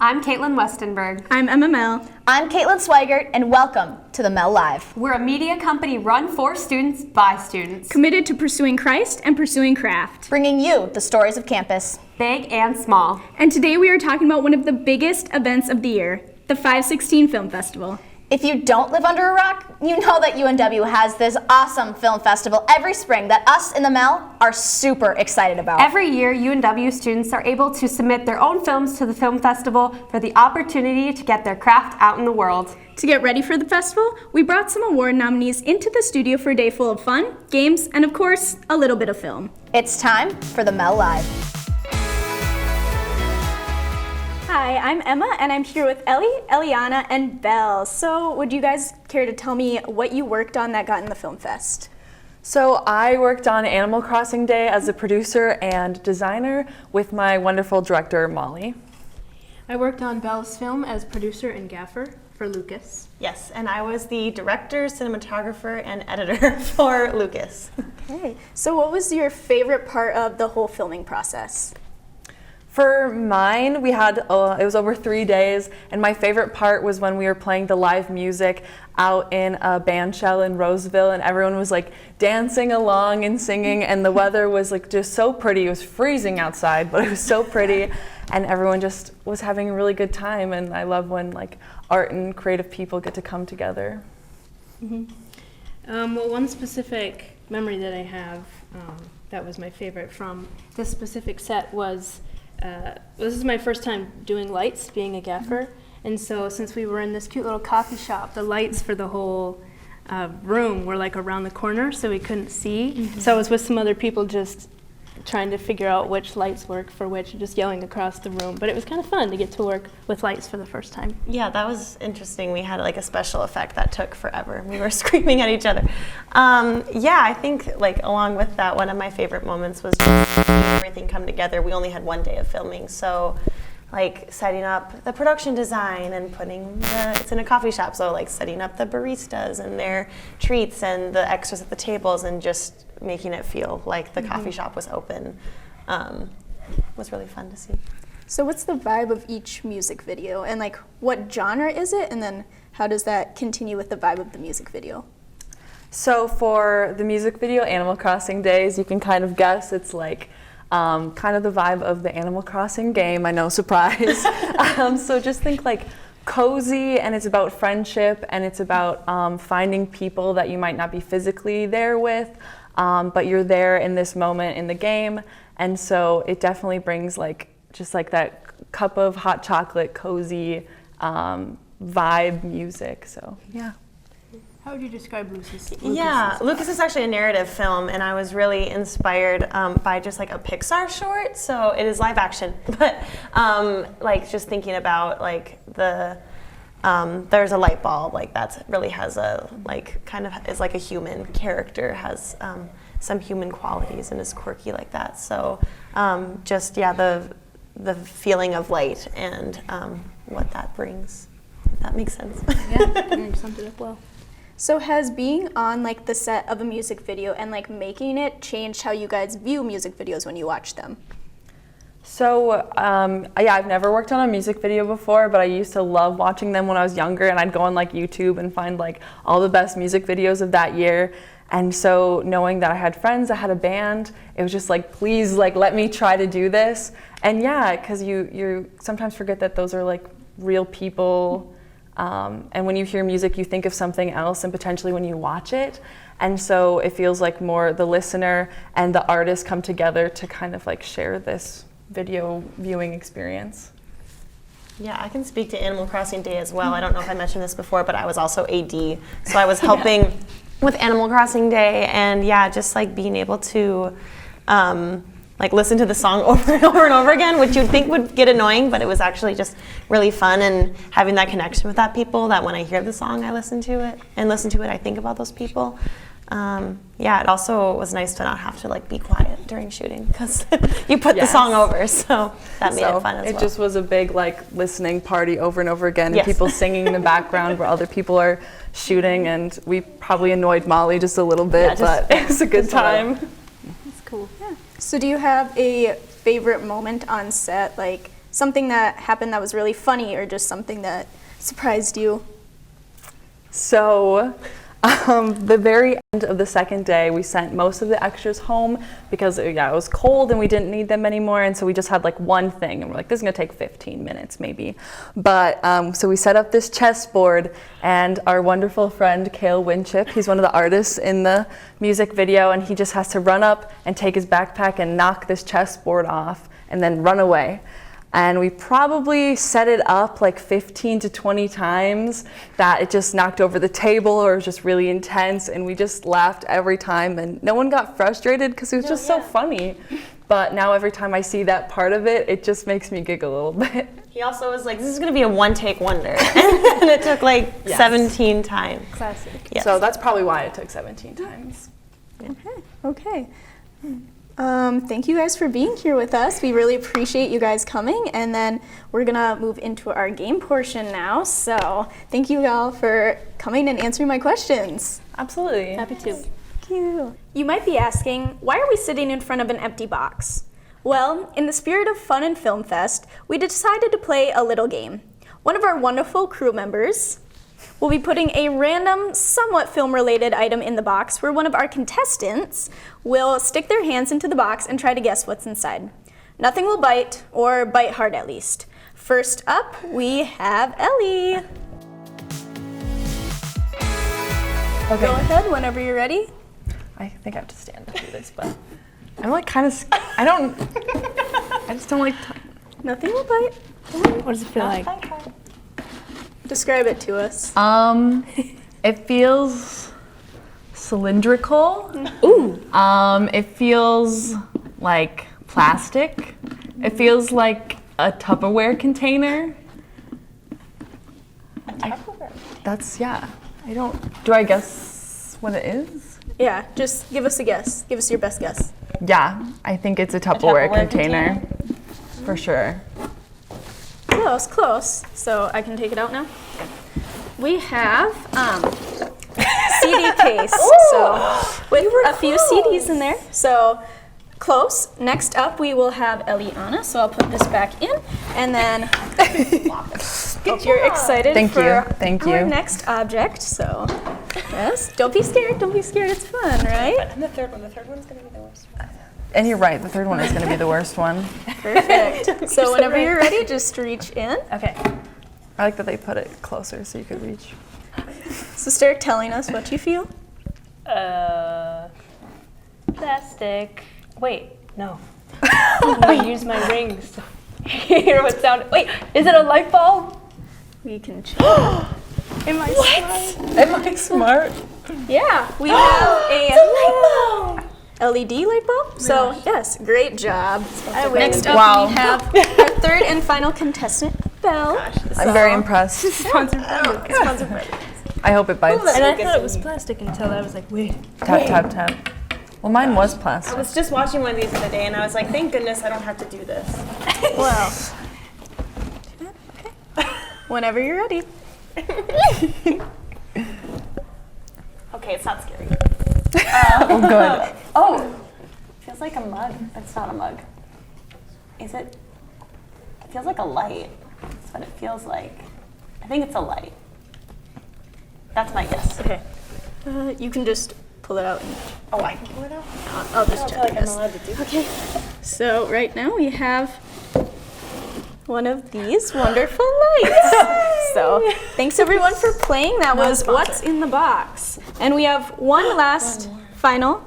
I'm Caitlin Westenberg. I'm Emma MEL. I'm Caitlin Swigert, and welcome to the MEL Live. We're a media company run for students by students. Committed to pursuing Christ and pursuing craft. Bringing you the stories of campus. Big and small. And today we are talking about one of the biggest events of the year, the 516 Film Festival. If you don't live under a rock, you know that UNW has this awesome film festival every spring that us in the MEL are super excited about. Every year, UNW students are able to submit their own films to the film festival for the opportunity to get their craft out in the world. To get ready for the festival, we brought some award nominees into the studio for a day full of fun, games, and of course, a little bit of film. It's time for the MEL Live. Hi, I'm Emma, and I'm here with Ellie, Eliana, and Belle. So, would you guys care to tell me what you worked on that got in the Film Fest? So I worked on Animal Crossing Day as a producer and designer with my wonderful director, Molly. I worked on Belle's film as producer and gaffer for Lucas. Yes, and I was the director, cinematographer, and editor for Lucas. Okay, so what was your favorite part of the whole filming process? For mine, we had, it was over 3 days, and my favorite part was when we were playing the live music out in a band shell in Roseville, and everyone was like dancing along and singing, and the weather was like just so pretty. It was freezing outside, but it was so pretty, and everyone just was having a really good time, and I love when like art and creative people get to come together. Well, one specific memory that I have that was my favorite from this specific set was this is my first time doing lights, being a gaffer, and so since we were in this cute little coffee shop, the lights for the whole room were like around the corner, so we couldn't see. So I was with some other people just trying to figure out which lights work for which, just yelling across the room. But it was kind of fun to get to work with lights for the first time. Yeah, that was interesting. We had like a special effect that took forever. We were screaming at each other. Yeah, I think like along with that, one of my favorite moments was just seeing everything come together. We only had 1 day of filming, so like setting up the production design and it's in a coffee shop, so like setting up the baristas and their treats and the extras at the tables and just making it feel like the coffee shop was open was really fun to see. So what's the vibe of each music video, and like what genre is it, and then how does that continue with the vibe of the music video? So for the music video, Animal Crossing Days, you can kind of guess it's like kind of the vibe of the Animal Crossing game, I know, surprise. So just think like cozy, and it's about friendship, and it's about finding people that you might not be physically there with, but you're there in this moment in the game, and so it definitely brings like just like that cup of hot chocolate, cozy vibe music, so yeah. How would you describe Lucas? Yeah, Lucas is actually a narrative film, and I was really inspired by just like a Pixar short. So it is live action, but like just thinking about like there's a light bulb, like that really has a like kind of is like a human character, has some human qualities and is quirky like that. So just yeah, the feeling of light and what that brings. If that makes sense. Yeah, you summed it up well. So has being on like the set of a music video and like making it changed how you guys view music videos when you watch them? So yeah, I've never worked on a music video before, but I used to love watching them when I was younger, and I'd go on like YouTube and find like all the best music videos of that year. And so knowing that I had friends that had a band, it was just like, please, like let me try to do this. And yeah, because you sometimes forget that those are like real people. And when you hear music, you think of something else, and potentially when you watch it. And so it feels like more the listener and the artist come together to kind of like share this video viewing experience. Yeah, I can speak to Animal Crossing Day as well. I don't know if I mentioned this before, but I was also AD. So I was helping with Animal Crossing Day, and yeah, just like being able to like listen to the song over and over and over again, which you'd think would get annoying, but it was actually just really fun, and having that connection with that people, that when I hear the song I listen to it, I think about those people. Yeah, it also was nice to not have to like be quiet during shooting, because you put the song over, so that made it fun as well. It just was a big like listening party over and over again, and people singing in the background while other people are shooting, and we probably annoyed Molly just a little bit, but it was a good time. That's cool. Yeah. So do you have a favorite moment on set, like something that happened that was really funny or just something that surprised you? So, the very end of the second day, we sent most of the extras home because it was cold and we didn't need them anymore. And so we just had like one thing and we're like, this is gonna take 15 minutes maybe. But so we set up this chessboard and our wonderful friend, Cale Winchip, he's one of the artists in the music video, and he just has to run up and take his backpack and knock this chessboard off and then run away. And we probably set it up like 15 to 20 times that it just knocked over the table or it was just really intense, and we just laughed every time, and no one got frustrated because it was just so funny. But now every time I see that part of it, it just makes me giggle a little bit. He also was like, this is going to be a one-take wonder. And it took like 17 times. Classic. Yes. So that's probably why it took 17 times. Okay. Thank you guys for being here with us. We really appreciate you guys coming, and then we're gonna move into our game portion now. So thank you all for coming and answering my questions. Absolutely. Happy to. Thank you. You might be asking, why are we sitting in front of an empty box? Well, in the spirit of fun and film fest, we decided to play a little game. One of our wonderful crew members will be putting a random, somewhat film-related item in the box where one of our contestants will stick their hands into the box and try to guess what's inside. Nothing will bite, or bite hard at least. First up, we have Ellie. Okay. Go ahead whenever you're ready. I think I have to stand to do this, but I'm like kind of, I just don't like, Nothing will bite. What does it feel like? Describe it to us. it feels cylindrical. Ooh. It feels like plastic. It feels like a Tupperware container. Do I guess what it is? Yeah, just give us a guess. Give us your best guess. Yeah, I think it's a Tupperware container. For sure. Close, close. So I can take it out now? We have CD case. So with a few CDs in there. So close. Next up we will have Eliana. So I'll put this back in. And then you're excited Thank you. our next object. So yes, don't be scared. Don't be scared. It's fun, right? And the third one's going to be the worst one. And you're right, the third one is going to be the worst one. Perfect. So whenever you're ready, just reach in. Okay. I like that they put it closer so you could reach. So start telling us what you feel. Plastic. Wait, no. I'm gonna use my rings to hear what sound. Wait, is it a light bulb? We can check. Am I smart? Am I smart? Yeah, we have a LED light bulb. So yes, great job. Next up, we have our third and final contestant, Belle. I'm very impressed. Sponsored by I hope it bites. And I thought it was plastic until I was like, wait. Tap, tap, tap. Well, mine was I plastic. was just watching one of these the other day and I was like, thank goodness I don't have to do this. Well, whenever you're ready. Okay, it's not scary. Oh, good. Oh, feels like a mug. It's not a mug. Is it? It feels like a light. That's what it feels like. I think it's a light. That's my guess. Okay. You can just pull it out. And Oh, I can pull it out? I'll just I check feel like I'm this. allowed to do this. Okay. So right now we have one of these wonderful lights. So thanks everyone for playing. That was What's in the Box. And we have one last final,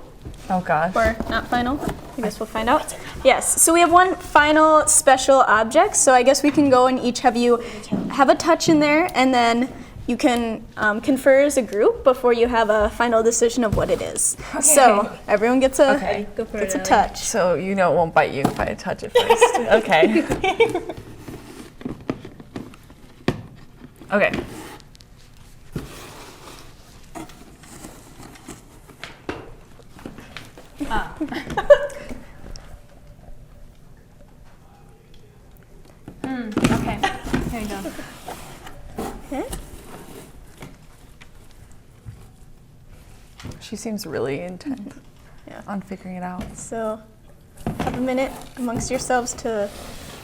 Oh, gosh. or not final, I guess we'll find out. Yes, so we have one final special object. So I guess we can go and each have you have a touch in there, and then you can confer as a group before you have a final decision of what it is. So everyone gets a, gets a touch. So you know it won't bite you if I touch it first. Okay. Okay. Okay. Here you go. Okay. She seems really intent Yeah. on figuring it out. So have a minute amongst yourselves to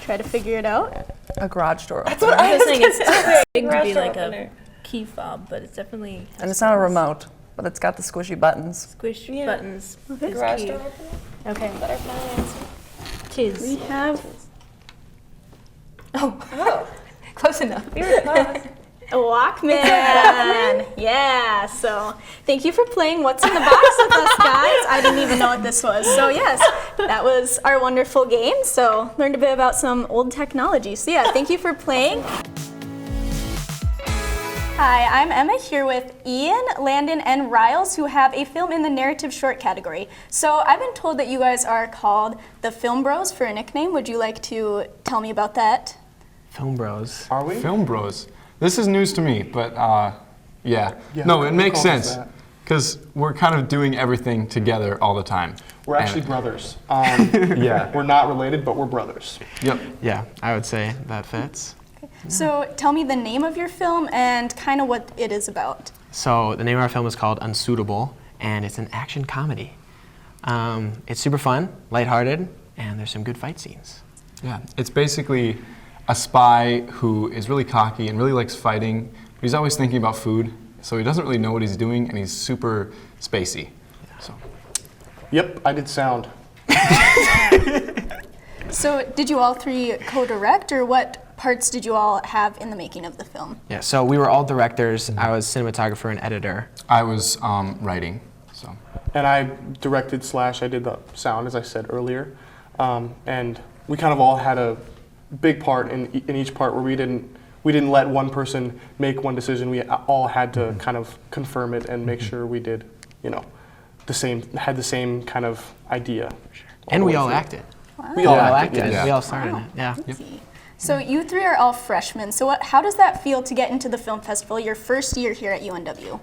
try to figure it out. A garage door. I was saying it's too big to be like a key fob, but it's definitely And it's not a remote, but it's got the squishy buttons. squish buttons. Garage Key. door opener? Okay. Is that our final answer? Keys. We have Oh, close enough. a Walkman. Yeah, so thank you for playing What's in the Box with us, guys. I didn't even know what this was. So yes, that was our wonderful game. So learned a bit about some old technology. So yeah, thank you for playing. Hi, I'm Emma here with Ian, Landon, and Riles, who have a film in the narrative short category. So I've been told that you guys are called the Film Bros for a nickname. Would you like to tell me about that? Film Bros. Are we? Film Bros. This is news to me, but yeah. Yeah, No, who it makes calls us sense that? because we're kind of doing everything together all the time. We're actually And- brothers. Yeah. We're not related, but we're brothers. Yep. Yeah, I would say that fits. So tell me the name of your film and kind of what it is about. So the name of our film is called Unsuitable, and it's an action comedy. It's super fun, lighthearted, and there's some good fight scenes. Yeah. It's basically a spy who is really cocky and really likes fighting, but he's always thinking about food, so he doesn't really know what he's doing, and he's super spacey. So. Yep, I did sound. So did you all three co-direct, or what parts did you all have in the making of the film? Yeah, so we were all directors. I was cinematographer and editor. I was writing, so. And I directed / I did the sound, as I said earlier. And we kind of all had a big part in each part where we didn't let one person make one decision. We all had to kind of confirm it and make sure we did, had the same kind of idea. And we all acted. We all We all acted, acted. yes. We all started it. Yeah. So you three are all freshmen. So how does that feel to get into the film festival your first year here at UNW?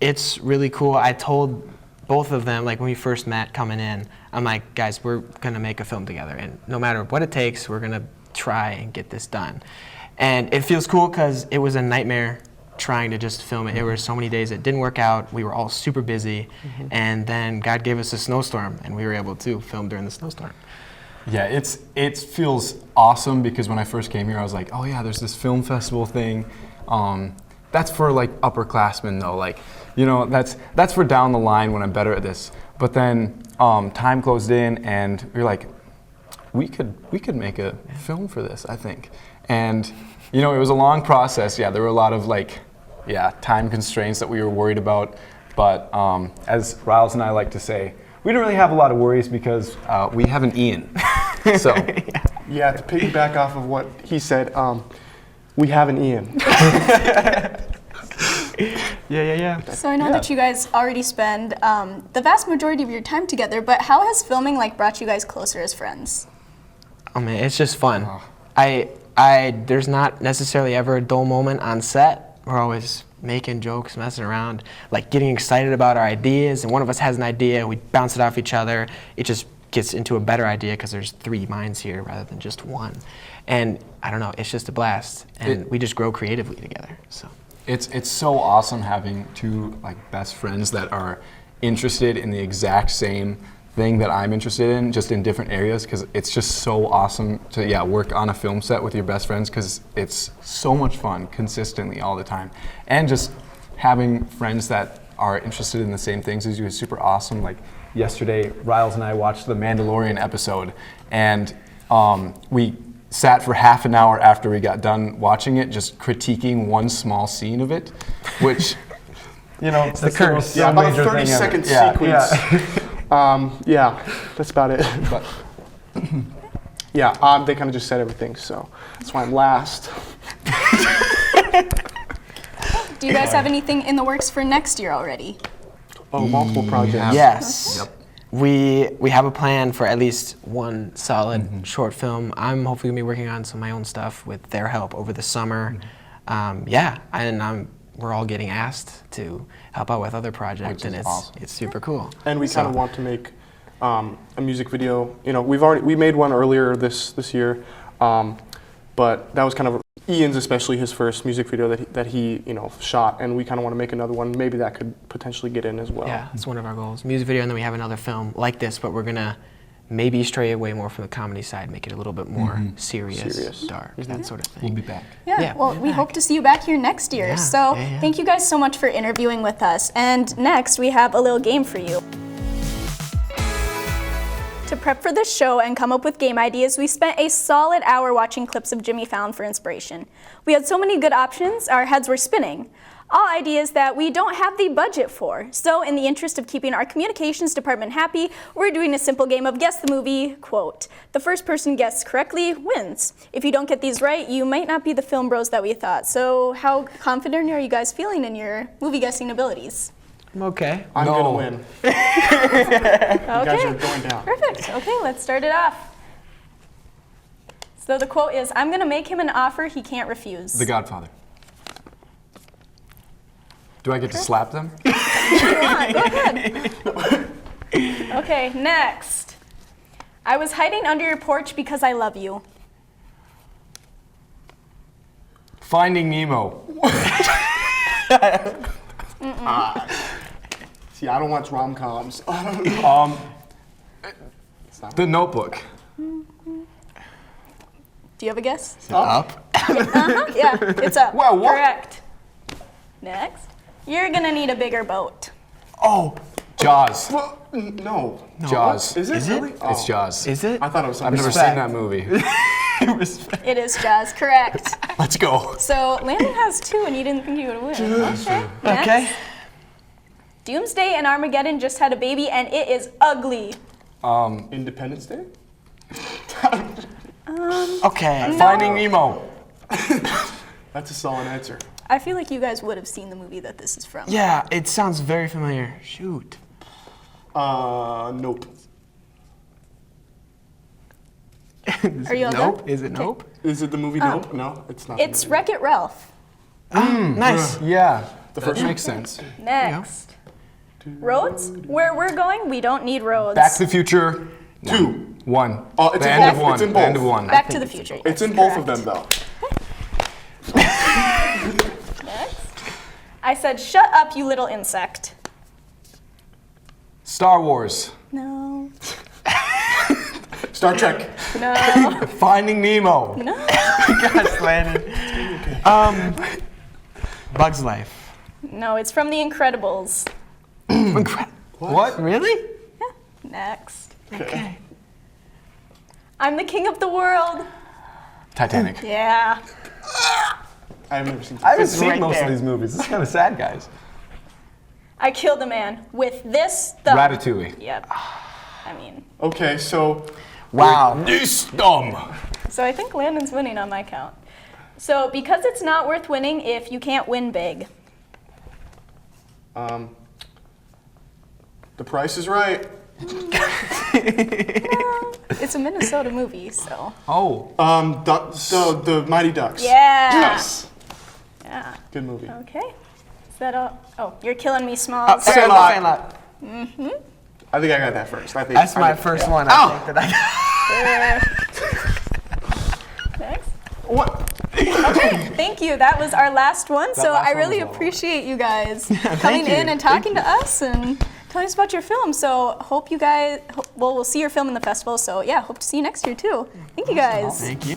It's really cool. I told both of them, like when we first met coming in, I'm like, guys, we're gonna make a film together, and no matter what it takes, we're gonna try and get this done. And it feels cool because it was a nightmare trying to just film it. There were so many days it didn't work out. We were all super busy, and then God gave us a snowstorm, and we were able to film during the snowstorm. Yeah, it feels awesome because when I first came here, I was like, oh yeah, there's this film festival thing. That's for like upperclassmen though, like, that's for down the line when I'm better at this. But then time closed in, and we were like, we could make a film for this, I think. And it was a long process. Yeah, there were a lot of time constraints that we were worried about. But as Riles and I like to say, we don't really have a lot of worries because we have an Ian. So. Yeah, to piggyback off of what he said, we have an Ian. Yeah. So I know that you guys already spend the vast majority of your time together, but how has filming brought you guys closer as friends? Oh man, it's just fun. There's not necessarily ever a dull moment on set. We're always making jokes, messing around, like getting excited about our ideas, and one of us has an idea, we bounce it off each other. It just gets into a better idea because there's 3 minds here rather than just one. And I don't know, it's just a blast, and we just grow creatively together. So It's so awesome having 2 best friends that are interested in the exact same thing that I'm interested in, just in different areas, because it's just so awesome to work on a film set with your best friends, because it's so much fun consistently all the time. And just having friends that are interested in the same things as you is super awesome. Like yesterday, Riles and I watched the Mandalorian episode, and we sat for half an hour after we got done watching it, just critiquing one small scene of it, which, it's the curse. Yeah, about a 30-second sequence. Yeah, that's about it. But they kind of just said everything, so that's why I'm last. Do you guys have anything in the works for next year already? Oh, multiple projects. yes. Yep. We have a plan for at least one solid short film. I'm hopefully gonna be working on some of my own stuff with their help over the summer. We're all getting asked to help out with other projects, Which is and awesome. it's super cool. And we kind of want to make a music video. We made one earlier this year, but that was kind of Ian's, especially his first music video that he shot, and we kind of want to make another one. Maybe that could potentially get in as well. Yeah, that's one of our goals. Music video, and then we have another film like this, but we're gonna maybe stray away more from the comedy side, make it a little bit more serious, dark, that sort of thing. We'll be back. Yeah, well, we hope to see you back here next year. Yeah, So yeah. thank you guys so much for interviewing with us. And next, we have a little game for you. To prep for this show and come up with game ideas, we spent a solid hour watching clips of Jimmy Fallon for inspiration. We had so many good options, our heads were spinning. All ideas that we don't have the budget for. So in the interest of keeping our communications department happy, we're doing a simple game of guess the movie quote. The first person guesses correctly wins. If you don't get these right, you might not be the film bros that we thought. So how confident are you guys feeling in your movie guessing abilities? I'm okay. I'm gonna win. You guys are going down. Perfect. Okay, let's start it off. So the quote is, I'm gonna make him an offer he can't refuse. The Godfather. Do I get to slap them? Go ahead. Okay, next. I was hiding under your porch because I love you. Finding Nemo. See, I don't watch rom-coms. The Notebook. Do you have a guess? Up? Yeah, it's up. Wow, what? Correct. Next. You're gonna need a bigger boat. Oh, Jaws. Well, no. Jaws. Is it really? It's Oh. Jaws. is it? I thought it was I've something never else. seen that movie. It is Jaws, correct. Let's go. So Landon has 2 and you didn't think you would win. Okay. Next. Okay. Doomsday and Armageddon just had a baby and it is ugly. Independence Day? Okay. Finding Nemo. That's a solid answer. I feel like you guys would have seen the movie that this is from. Yeah, it sounds very familiar. Shoot. Nope. Are you all Nope. done? Is it Nope? Is it the movie Nope? No, it's not. It's Wreck-It Ralph. Nice. Yeah. The first That makes sense. Next. Roads? Where we're going, we don't need roads. Back to the Future. 2. 1. Oh, it's the in end of both. one. It's in The end of both. one. Back to the Future. It's yes, in both of correct. them, though. Next. I said, shut up, you little insect. Star Wars. No. Star Trek. No. Finding Nemo. No. Gosh, Landon. Bug's Life. No, it's from The Incredibles. What? Really? Next. Okay. I'm the king of the world. Titanic. Yeah. I've never seen I haven't It's seen right most there. of these movies. This is kind of sad, guys. I killed a man with this thumb. Ratatouille. Yep. I mean, Okay, so Wow. This dumb. so I think Landon's winning on my count. So because it's not worth winning if you can't win big. The Price is Right. It's a Minnesota movie, so. Oh. The Mighty Ducks. Yeah. Yes. Yeah. Good movie. Okay. Is that all? Oh, you're killing me, Smalls. Sandlot. I think I got that first. I think That's I my think- first yeah. one. I think that I Next. What? Okay, thank you. That was our last one. So last I one really was all. appreciate you guys coming in and talking to us and telling us about your film. So hope you guys, well, we'll see your film in the festival. So yeah, hope to see you next year too. Thank you guys. Thank you.